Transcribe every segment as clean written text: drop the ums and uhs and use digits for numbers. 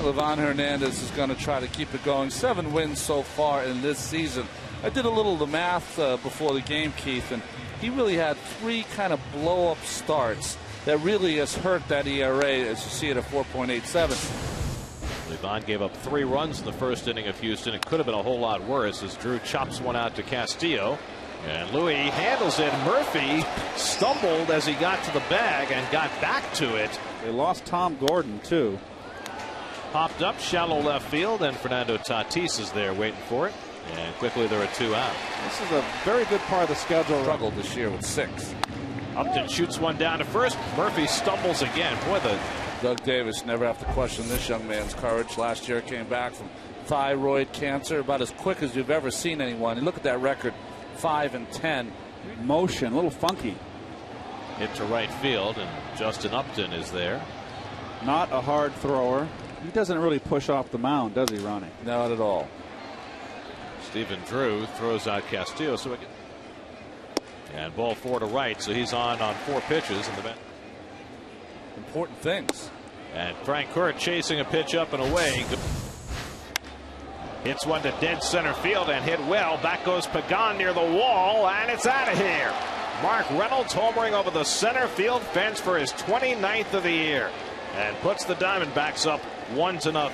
Livan Hernandez is going to try to keep it going. 7 wins so far in this season. I did a little of the math before the game, Keith, and he really had 3 kind of blow-up starts that really has hurt that ERA, as you see it, at 4.87. Livan gave up 3 runs in the first inning of Houston. It could have been a whole lot worse as Drew chops one out to Castillo. And Louis handles it. Murphy stumbled as he got to the bag and got back to it. They lost Tom Gordon, too. Popped up shallow left field, and Fernando Tatis is there waiting for it. And quickly there are 2 out. This is a very good part of the schedule. Struggled this year with 6. Upton shoots one down to first. Murphy stumbles again. Boy, the Doug Davis never have to question this young man's courage. Last year came back from thyroid cancer about as quick as you've ever seen anyone. And look at that record, 5-10. Motion, a little funky. Hit to right field, and Justin Upton is there. Not a hard thrower. He doesn't really push off the mound, does he, Ronnie? Not at all. Stephen Drew throws out Castillo. And ball 4 to right, so he's on 4 pitches in the bench. Important things. And Frank Court chasing a pitch up and away. Hits one to dead center field and hit well. Back goes Pagan near the wall, and it's out of here. Mark Reynolds homering over the center field fence for his 29th of the year and puts the Diamondbacks up 1-0.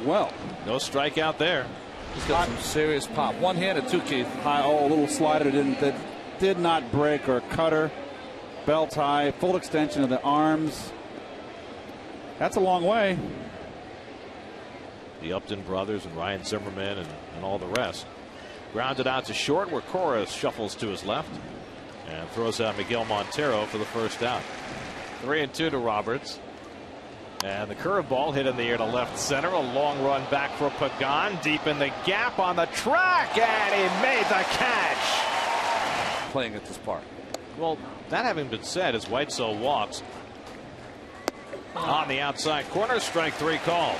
Well, no strikeout there. He's got some serious pop. One-handed too, Keith. High, a little slider that did not break, or cutter. Belt high, full extension of the arms. That's a long way. The Upton brothers and Ryan Zimmerman and all the rest. Grounded out to short where Cora shuffles to his left and throws out Miguel Montero for the first out. 3-2 to Roberts. And the curveball hit in the air to left center. A long run back for Pagan. Deep in the gap on the track. And he made the catch. Playing at this park. Well, that having been said, as Whitesell walks on the outside corner, strike 3 called.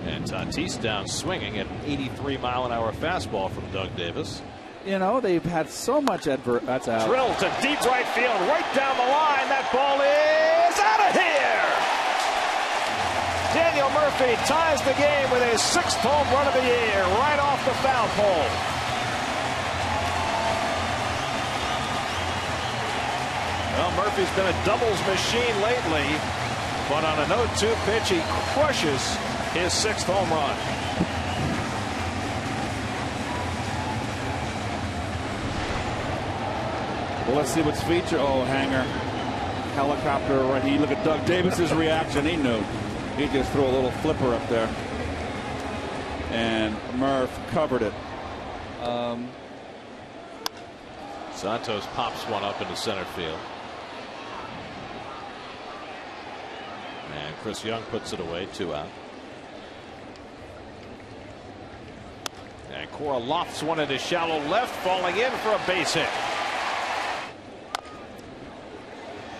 And Tatis down swinging at an 83-mile-an-hour fastball from Doug Davis. You know, they've had so much that's out. Drilled to deep right field, right down the line. That ball is out of here. Daniel Murphy ties the game with his 6th home run of the year, right off the foul pole. Well, Murphy's been a doubles machine lately, but on an 0-2 pitch, he crushes his 6th home run. Well, let's see what's featured. Oh, hanger. Helicopter right here. Look at Doug Davis's reaction. He knew. He just threw a little flipper up there. And Murph covered it. Santos pops one up into center field. And Chris Young puts it away, 2 out. And Cora lofts one into shallow left, falling in for a base hit.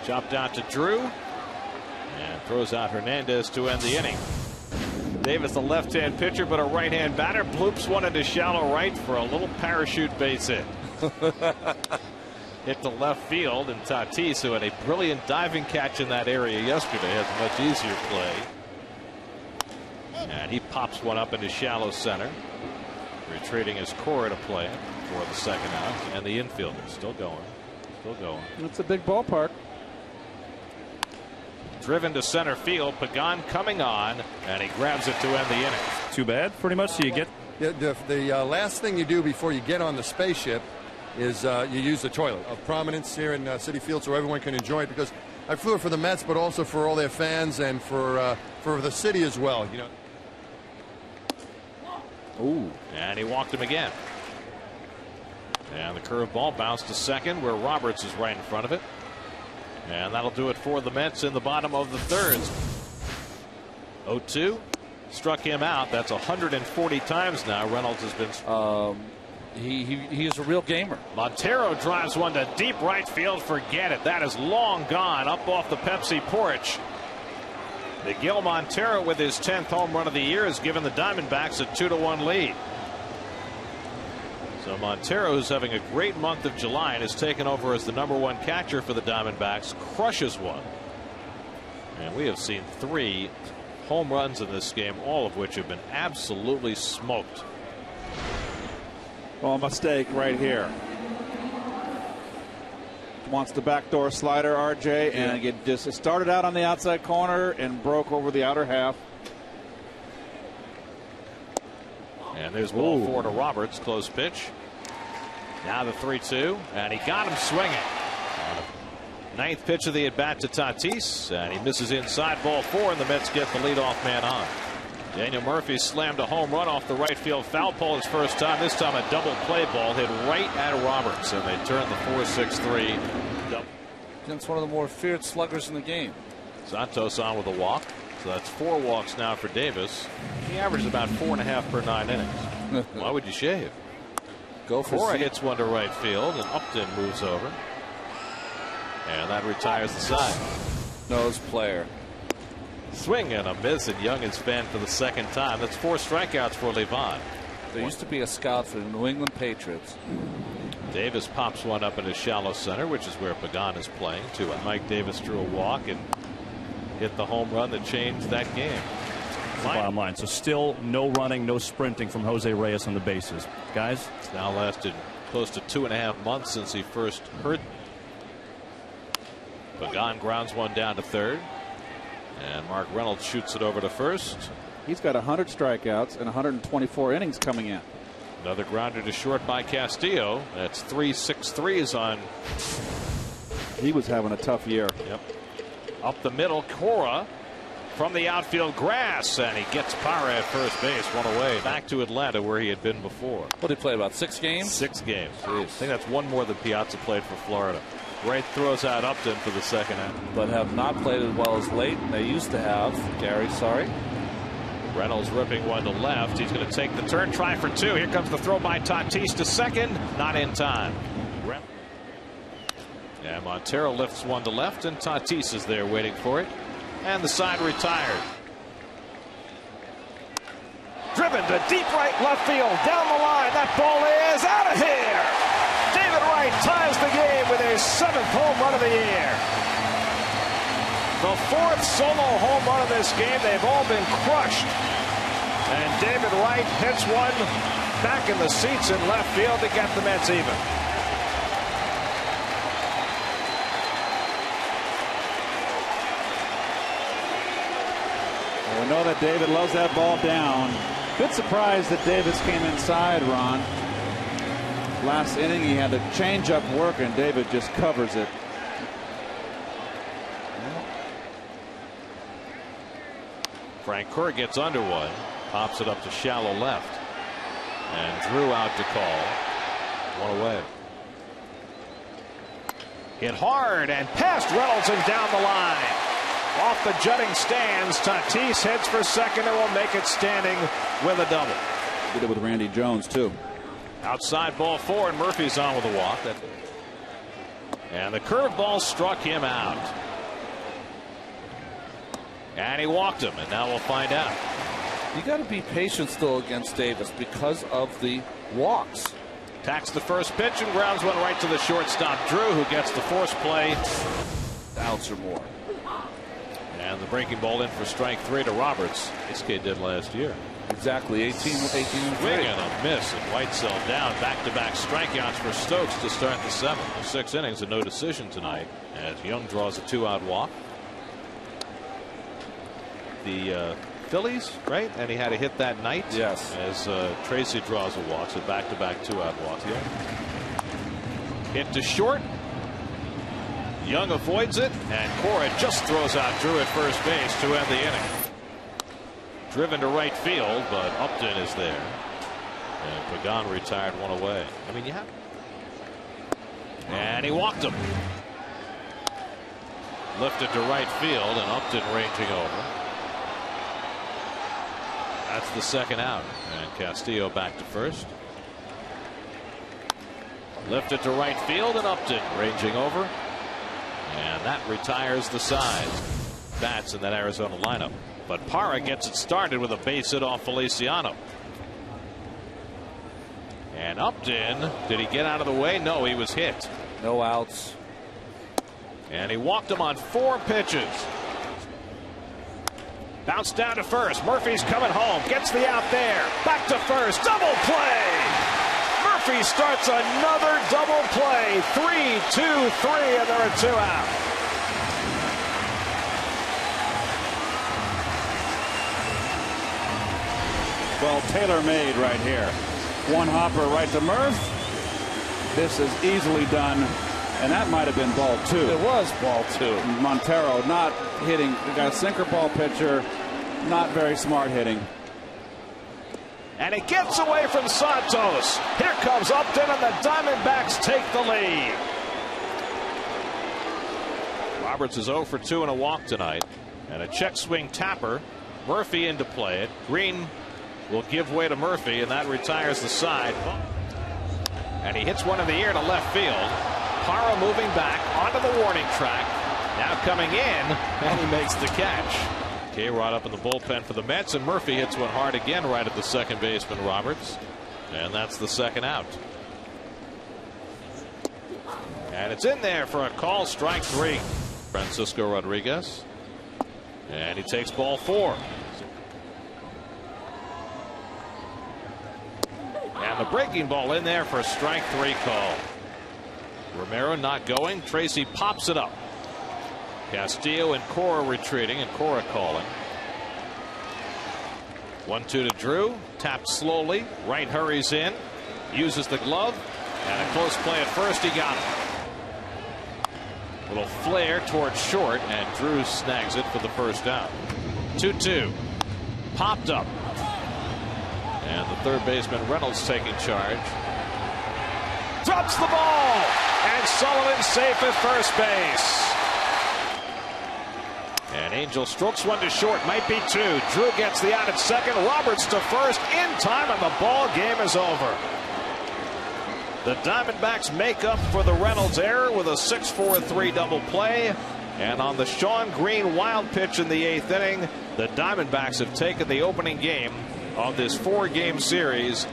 Chopped out to Drew and throws out Hernandez to end the inning. Davis, a left-hand pitcher, but a right-hand batter, bloops one into shallow right for a little parachute base hit. Hit to left field, and Tatis, who had a brilliant diving catch in that area yesterday, has a much easier play. And he pops one up into shallow center, retreating his Cora to play for the 2nd out, and the infielder still going. It's a big ballpark. Driven to center field, Pagan coming on, and he grabs it to end the inning. Too bad, pretty much. So you get the last thing you do before you get on the spaceship is you use the toilet of prominence here in Citi Field, so everyone can enjoy it. Because I flew it for the Mets, but also for all their fans and for the city as well. You know. Ooh, and he walked him again. And the curveball bounced to second, where Roberts is right in front of it. And that'll do it for the Mets in the bottom of the 3rd. 0-2 struck him out. That's 140 times now. Reynolds has been. He is a real gamer. Montero drives one to deep right field. Forget it. That is long gone up off the Pepsi porch. Miguel Montero, with his 10th home run of the year, has given the Diamondbacks a 2-1 lead. So Montero, who's having a great month of July and has taken over as the #1 catcher for the Diamondbacks, crushes one. And we have seen 3 home runs in this game, all of which have been absolutely smoked. Well, a mistake right here. Wants the backdoor slider, RJ, and it just started out on the outside corner and broke over the outer half. And there's ball 4 to Roberts. Close pitch. Now the 3-2, and he got him swinging. 9th pitch of the at bat to Tatis, and he misses inside. Ball 4, and the Mets get the leadoff man on. Daniel Murphy slammed a home run off the right field foul pole his first time. This time a double play ball hit right at Roberts, and they turn the 4-6-3. Against one of the more feared sluggers in the game. Santos on with a walk. So that's 4 walks now for Davis. He averages about 4.5 per 9 innings. Why would you shave? Go for Cora hits one to right field, and Upton moves over. And that retires the side. Nose player. Swing and a miss, and Young is fanned for the 2nd time. That's 4 strikeouts for Levon. There used to be a scout for the New England Patriots. Davis pops one up in his shallow center, which is where Pagan is playing. Mike Davis drew a walk and hit the home run that changed that game. Bottom line. So still no running, no sprinting from Jose Reyes on the bases. Guys, it's now lasted close to 2.5 months since he first hurt. Pagan grounds one down to third, and Mark Reynolds shoots it over to first. He's got 100 strikeouts and 124 innings coming in. Another grounder to short by Castillo. That's 3 6-3s on. He was having a tough year. Yep. Up the middle, Cora from the outfield grass, and he gets Parra at first base, one away. Back to Atlanta where he had been before. What did he play, about 6 games? 6 games. Jeez. I think that's one more than Piazza played for Florida. Wright throws out Upton for the 2nd half. But have not played as well as late they used to have. Gary, sorry. Reynolds ripping one to left. He's going to take the turn, try for 2. Here comes the throw by Tatis to second. Not in time. And Montero lifts one to left, and Tatis is there waiting for it. And the side retired. Driven to deep right left field. Down the line. That ball is out of here. David Wright ties the game with his 7th home run of the year. The 4th solo home run of this game. They've all been crushed. And David Wright hits one back in the seats in left field to get the Mets even. We know that David loves that ball down. Bit surprised that Davis came inside, Ron. Last inning he had the changeup work, and David just covers it. Frank Kerr gets under one, pops it up to shallow left, and Drew out to call. One away. Hit hard and past Reynolds and down the line. Off the jutting stands, Tatis heads for second and will make it standing with a double. Did it with Randy Jones too. Outside ball 4, and Murphy's on with a walk. And the curveball struck him out. And he walked him, and now we'll find out. You got to be patient still against Davis because of the walks. Tacks the first pitch and grounds one right to the shortstop, Drew, who gets the force play. Outs or more. And the breaking ball in for strike 3 to Roberts. This kid did last year. Exactly. 18 and 3. Swing and a miss, and Whitesell down. Back-to-back strikeouts for Stokes to start the 7th. 6 innings and no decision tonight as Young draws a 2-out walk. The Phillies, right? And he had a hit that night. Yes. As Tracy draws a walk, so back-to-back 2-out walks. Hit to short. Young avoids it, and Cora just throws out Drew at first base to end the inning. Driven to right field, but Upton is there. And Pagan retired one away. I mean, you have. And he walked him. Lifted to right field, and Upton ranging over. That's the 2nd out. And Castillo back to first. Lifted to right field, and Upton ranging over. And that retires the side. Bats in that Arizona lineup. But Parra gets it started with a base hit off Feliciano. And Upton, did he get out of the way? No, he was hit. No outs. And he walked him on 4 pitches. Bounce down to first. Murphy's coming home. Gets the out there. Back to first. Double play. Murphy starts another double play. 3-2-3, and there are 2 out. Well, tailor-made right here. One hopper right to Murph. This is easily done, and that might have been ball 2. It was ball 2. Montero not hitting. We got a sinker ball pitcher, not very smart hitting. And it gets away from Santos. Here comes Upton, and the Diamondbacks take the lead. Roberts is 0 for 2 and a walk tonight, and a check swing tapper. Murphy in to play it. Green will give way to Murphy, and that retires the side. And he hits one in the air to left field. Parra moving back onto the warning track. Now coming in, and he makes the catch. K-Rod up in the bullpen for the Mets, and Murphy hits one hard again right at the second baseman, Roberts. And that's the second out. And it's in there for a call, strike 3. Francisco Rodriguez. And he takes ball 4. And the breaking ball in there for a strike 3 call. Romero not going. Tracy pops it up. Castillo and Cora retreating, and Cora calling. 1-2 to Drew. Tapped slowly. Wright hurries in. Uses the glove. And a close play at first. He got it. Little flare towards short, and Drew snags it for the first out. 2-2. Popped up. And the third baseman Reynolds taking charge. Drops the ball. And Sullivan safe at first base. And Angel strokes one to short. Might be 2. Drew gets the out at second. Roberts to first in time, and the ball game is over. The Diamondbacks make up for the Reynolds error with a 6-4-3 double play. And on the Shawn Green wild pitch in the 8th inning, the Diamondbacks have taken the opening game of this 4-game series